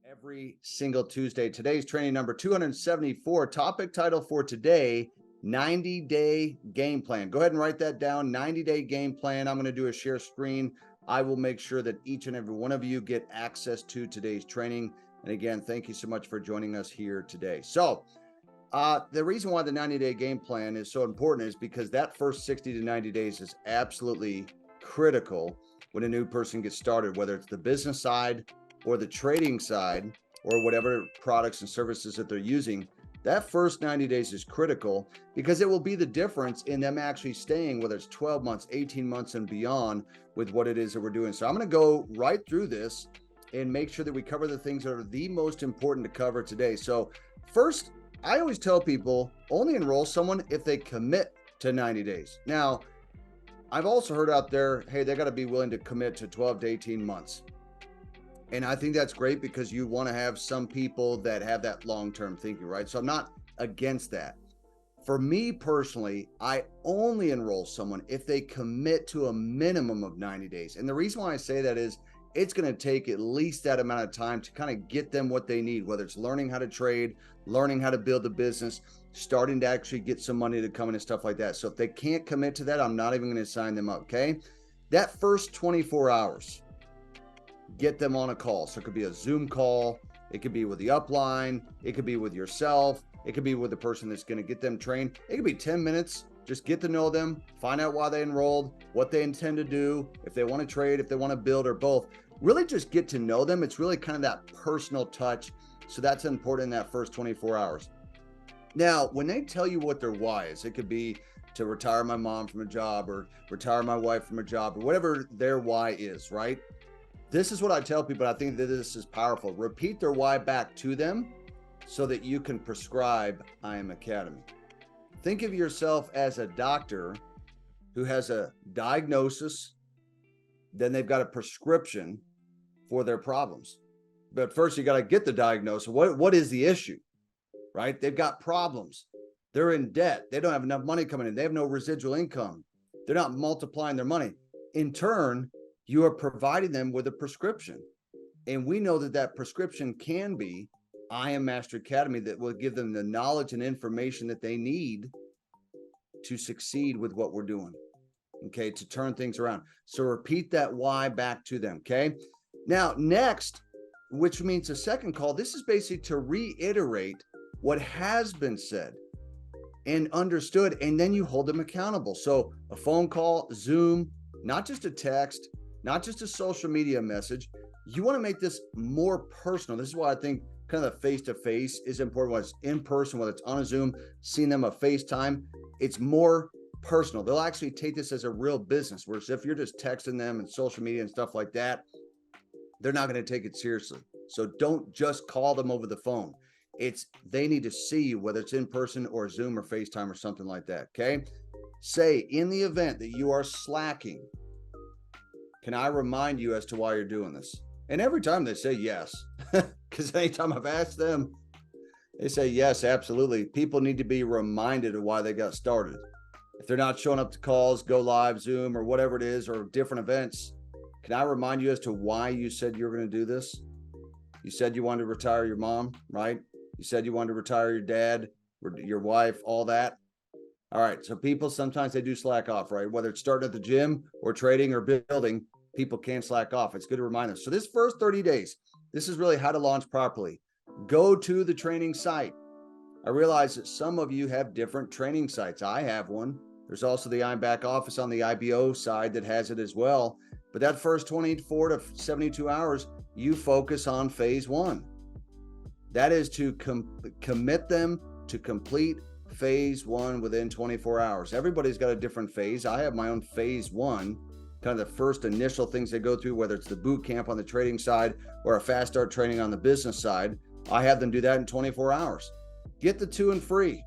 every single Tuesday. Today's training number 274. Topic title for today, 90-day game plan. Go ahead and write that down, 90-day game plan. I'm going to do a share screen. I will make sure that each and every one of you get access to today's training. And again, thank you so much for joining us here today. So the reason why the 90-day game plan is so important is because that first 60 to 90 days is absolutely critical when a new person gets started, whether it's the business side or the trading side or whatever products and services that they're using. That first 90 days is critical because it will be the difference in them actually staying, whether it's 12 months, 18 months and beyond with what it is that we're doing. So I'm going to go right through this and make sure that we cover the things that are the most important to cover today. So first, I always tell people only enroll someone if they commit to 90 days. Now, I've also heard out there, hey, they got to be willing to commit to 12 to 18 months. And I think that's great because you want to have some people that have that long-term thinking, right? So I'm not against that. For me personally, I only enroll someone if they commit to a minimum of 90 days. And the reason why I say that is it's going to take at least that amount of time to kind of get them what they need, whether it's learning how to trade, learning how to build a business, starting to actually get some money to come in and stuff like that. So if they can't commit to that, I'm not even going to sign them up, okay? That first 24 hours, get them on a call. So it could be a Zoom call. It could be with the upline. It could be with yourself. It could be with the person that's going to get them trained. It could be 10 minutes. Just get to know them, find out why they enrolled, what they intend to do, if they want to trade, if they want to build, or both. Really just get to know them. It's really kind of that personal touch. So that's important in that first 24 hours. Now, when they tell you what their why is, it could be to retire my mom from a job or retire my wife from a job or whatever their why is, right? This is what I tell people. I think that this is powerful. Repeat their why back to them so that you can prescribe IM Academy. Think of yourself as a doctor who has a diagnosis, then they've got a prescription for their problems. But first you got to get the diagnosis. What is the issue, right? They've got problems. They're in debt. They don't have enough money coming in. They have no residual income. They're not multiplying their money. In turn, you are providing them with a prescription. And we know that that prescription can be IM Master Academy that will give them the knowledge and information that they need to succeed with what we're doing, okay, to turn things around. So repeat that why back to them, okay? Now, next, which means the second call, this is basically to reiterate what has been said and understood, and then you hold them accountable. So a phone call, Zoom, not just a text, not just a social media message. You want to make this more personal. This is why I think kind of the face-to-face is important, whether it's in person, whether it's on a Zoom, seeing them a FaceTime. It's more personal. They'll actually take this as a real business, whereas if you're just texting them and social media and stuff like that, they're not going to take it seriously. So don't just call them over the phone. They need to see you, whether it's in person or Zoom or FaceTime or something like that, okay? Say, in the event that you are slacking, can I remind you as to why you're doing this? And every time they say yes, because anytime I've asked them, they say yes, absolutely. People need to be reminded of why they got started. If they're not showing up to calls, go live, Zoom, or whatever it is, or different events, can I remind you as to why you said you were going to do this? You said you wanted to retire your mom, right? You said you wanted to retire your dad, your wife, all that. All right, so people, sometimes they do slack off, right? Whether it's starting at the gym or trading or building, people can slack off. It's good to remind them. So this first 30 days, this is really how to launch properly. Go to the training site. I realize that some of you have different training sites. I have one. There's also the I'm Back office on the IBO side that has it as well. But that first 24 to 72 hours, you focus on phase one. That is to commit them to complete phase one within 24 hours. Everybody's got a different phase. I have my own phase one, kind of the first initial things they go through, whether it's the boot camp on the trading side or a fast start training on the business side. I have them do that in 24 hours. Get the 2 and free.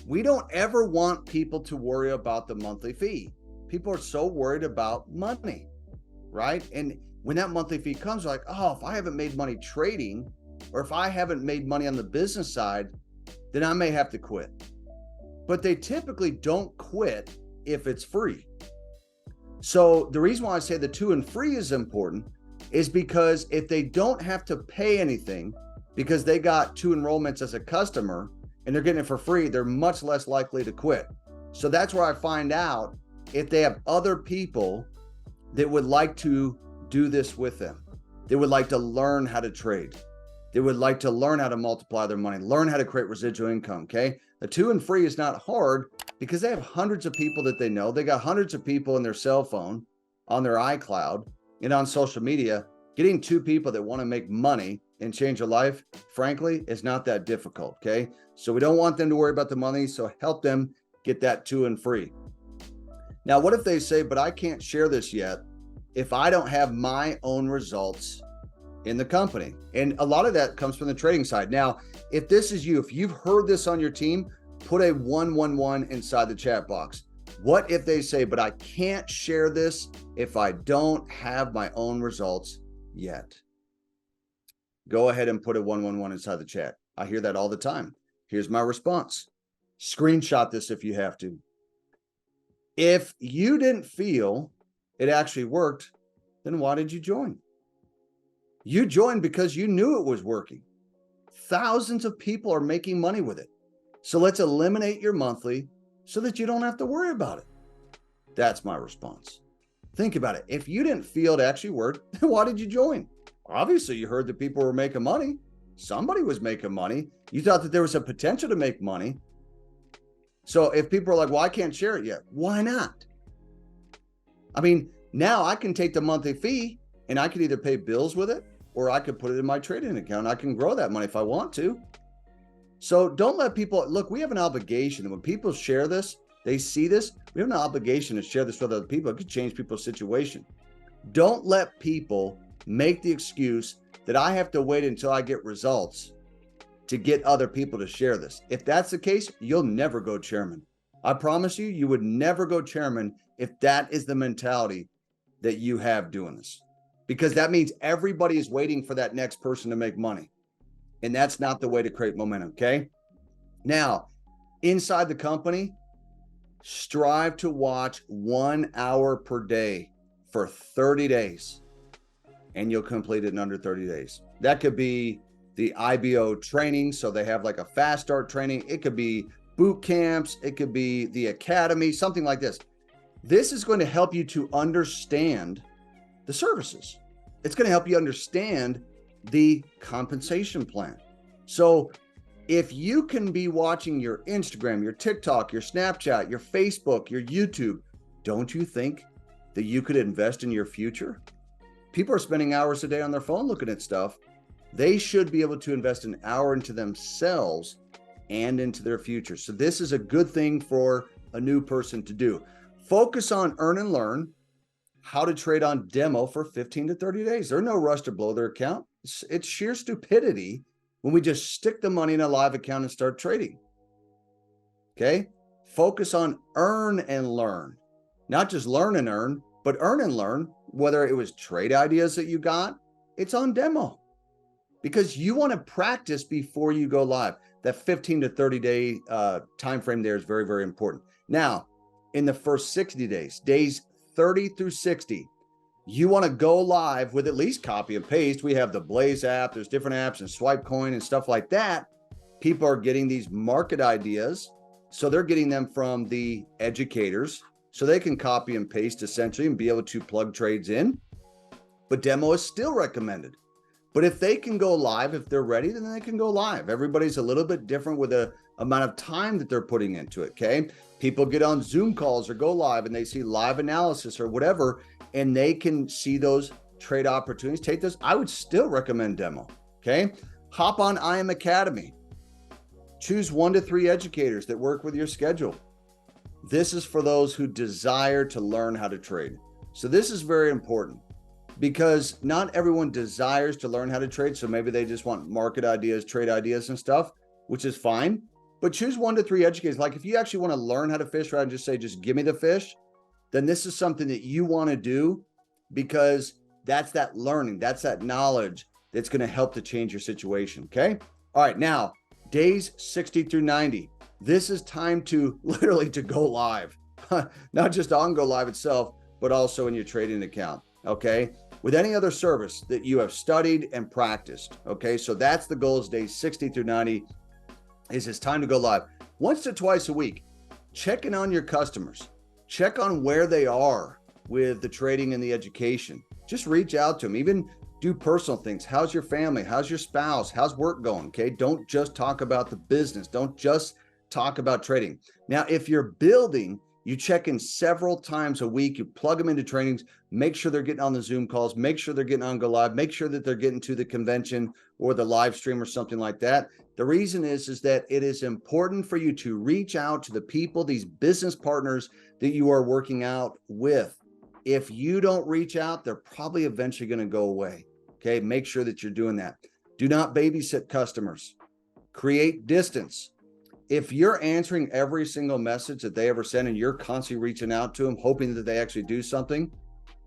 We don't ever want people to worry about the monthly fee. People are so worried about money, right? And when that monthly fee comes, they're like, oh, if I haven't made money trading, or if I haven't made money on the business side, then I may have to quit. But they typically don't quit if it's free. So the reason why I say the 2 and free is important is because if they don't have to pay anything because they got 2 enrollments as a customer and they're getting it for free, they're much less likely to quit. So that's where I find out if they have other people that would like to do this with them. They would like to learn how to trade. They would like to learn how to multiply their money, learn how to create residual income, okay? The 2 and free is not hard because they have hundreds of people that they know. They got hundreds of people in their cell phone, on their iCloud, and on social media. Getting 2 people that want to make money and change their life, frankly, is not that difficult, okay? So we don't want them to worry about the money, so help them get that 2 and free. Now, what if they say, but I can't share this yet if I don't have my own results in the company? And a lot of that comes from the trading side. Now, if this is you, if you've heard this on your team, put a 111 inside the chat box. What if they say, but I can't share this if I don't have my own results yet? Go ahead and put a 111 inside the chat. I hear that all the time. Here's my response. Screenshot this if you have to. If you didn't feel it actually worked, then why did you join? You joined because you knew it was working. Thousands of people are making money with it. So let's eliminate your monthly so that you don't have to worry about it. That's my response. Think about it. If you didn't feel it actually worked, then why did you join? Obviously, you heard that people were making money. Somebody was making money. You thought that there was a potential to make money. So if people are like, well, I can't share it yet, why not? I mean, now I can take the monthly fee and I could either pay bills with it or I could put it in my trading account. I can grow that money if I want to. So don't let people, look, we have an obligation. When people share this, they see this, we have an obligation to share this with other people. It could change people's situation. Don't let people make the excuse that I have to wait until I get results to get other people to share this. If that's the case, you'll never go chairman. I promise you, you would never go chairman if that is the mentality that you have doing this, because that means everybody is waiting for that next person to make money. And that's not the way to create momentum, okay? Now, inside the company, strive to watch 1 hour per day for 30 days, and you'll complete it in under 30 days. That could be the IBO training, so they have like a fast start training. It could be boot camps. It could be the academy, something like this. This is going to help you to understand the services. It's going to help you understand the compensation plan. So if you can be watching your Instagram, your TikTok, your Snapchat, your Facebook, your YouTube, don't you think that you could invest in your future? People are spending hours a day on their phone looking at stuff. They should be able to invest an hour into themselves and into their future. So this is a good thing for a new person to do. Focus on earn and learn how to trade on demo for 15 to 30 days. There's no rush to blow their account. It's sheer stupidity when we just stick the money in a live account and start trading. Okay? Focus on earn and learn. Not just learn and earn, but earn and learn, whether it was trade ideas that you got, it's on demo. Because you want to practice before you go live. That 15 to 30 day time frame there is very, very important. Now, in the first 60 days, days 30 through 60, you want to go live with at least copy and paste. We have the Blaze app, there's different apps and Swipe Coin and stuff like that. People are getting these market ideas. So they're getting them from the educators so they can copy and paste essentially and be able to plug trades in. But demo is still recommended. But if they can go live, if they're ready, then they can go live. Everybody's a little bit different with the amount of time that they're putting into it, okay? People get on Zoom calls or go live and they see live analysis or whatever, and they can see those trade opportunities. Take those. I would still recommend demo, okay? Hop on IM Academy. Choose 1 to 3 educators that work with your schedule. This is for those who desire to learn how to trade. So this is very important, because not everyone desires to learn how to trade. So maybe they just want market ideas, trade ideas and stuff, which is fine. But choose 1 to 3 educators. Like if you actually want to learn how to fish rather than just say, just give me the fish, then this is something that you want to do, because that's that learning, that's that knowledge that's going to help to change your situation. Okay. All right. Now, days 60 through 90. This is time to literally to go live, not just on Go Live itself, but also in your trading account. Okay. with any other service that you have studied and practiced. Okay, so that's the goal, is days 60 through 90 is it's time to go live. Once to twice a week, checking on your customers, check on where they are with the trading and the education. Just reach out to them, even do personal things. How's your family? How's your spouse? How's work going? Okay, don't just talk about the business. Don't just talk about trading. Now, if you're building, you check in several times a week, you plug them into trainings, make sure they're getting on the Zoom calls, make sure they're getting on Go Live, make sure that they're getting to the convention or the live stream or something like that. The reason is that it is important for you to reach out to the people, these business partners that you are working out with. If you don't reach out, they're probably eventually going to go away. Okay, make sure that you're doing that. Do not babysit customers. Create distance. If you're answering every single message that they ever send and you're constantly reaching out to them, hoping that they actually do something,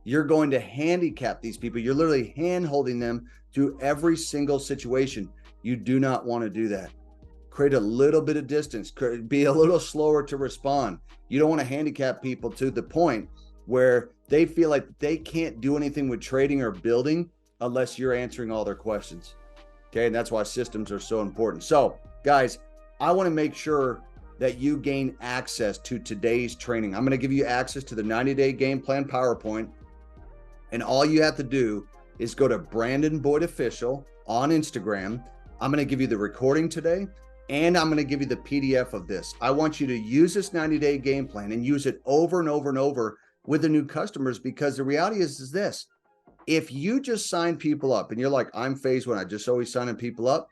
you're going to handicap these people. You're literally hand-holding them through every single situation. You do not want to do that. Create a little bit of distance. Be a little slower to respond. You don't want to handicap people to the point where they feel like they can't do anything with trading or building unless you're answering all their questions. Okay, and that's why systems are so important. So, guys, I want to make sure that you gain access to today's training. I'm going to give you access to the 90-day game plan PowerPoint. And all you have to do is go to Brandon Boyd Official on Instagram. I'm going to give you the recording today, and I'm going to give you the PDF of this. I want you to use this 90-day game plan and use it over and over and over with the new customers, because the reality is this. If you just sign people up and you're like, I'm phase one, I just always signing people up,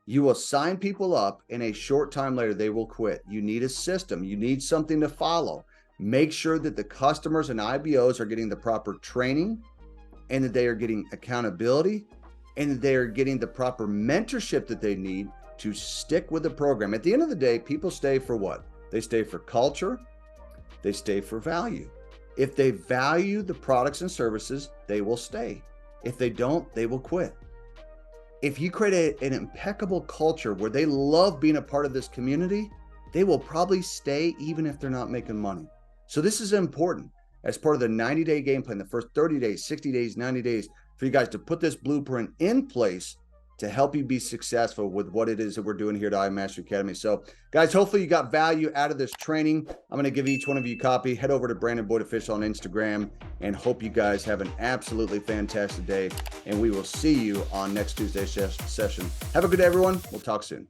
you will sign people up and a short time later, they will quit. You need a system. You need something to follow. Make sure that the customers and IBOs are getting the proper training, and that they are getting accountability, and that they are getting the proper mentorship that they need to stick with the program. At the end of the day, people stay for what? They stay for culture. They stay for value. If they value the products and services, they will stay. If they don't, they will quit. If you create an impeccable culture where they love being a part of this community, they will probably stay even if they're not making money. So this is important as part of the 90-day game plan, the first 30 days, 60 days, 90 days, for you guys to put this blueprint in place to help you be successful with what it is that we're doing here at iMastery Academy. So guys, hopefully you got value out of this training. I'm going to give each one of you a copy. Head over to Brandon Boyd Official on Instagram, and hope you guys have an absolutely fantastic day. And we will see you on next Tuesday's session. Have a good day, everyone. We'll talk soon.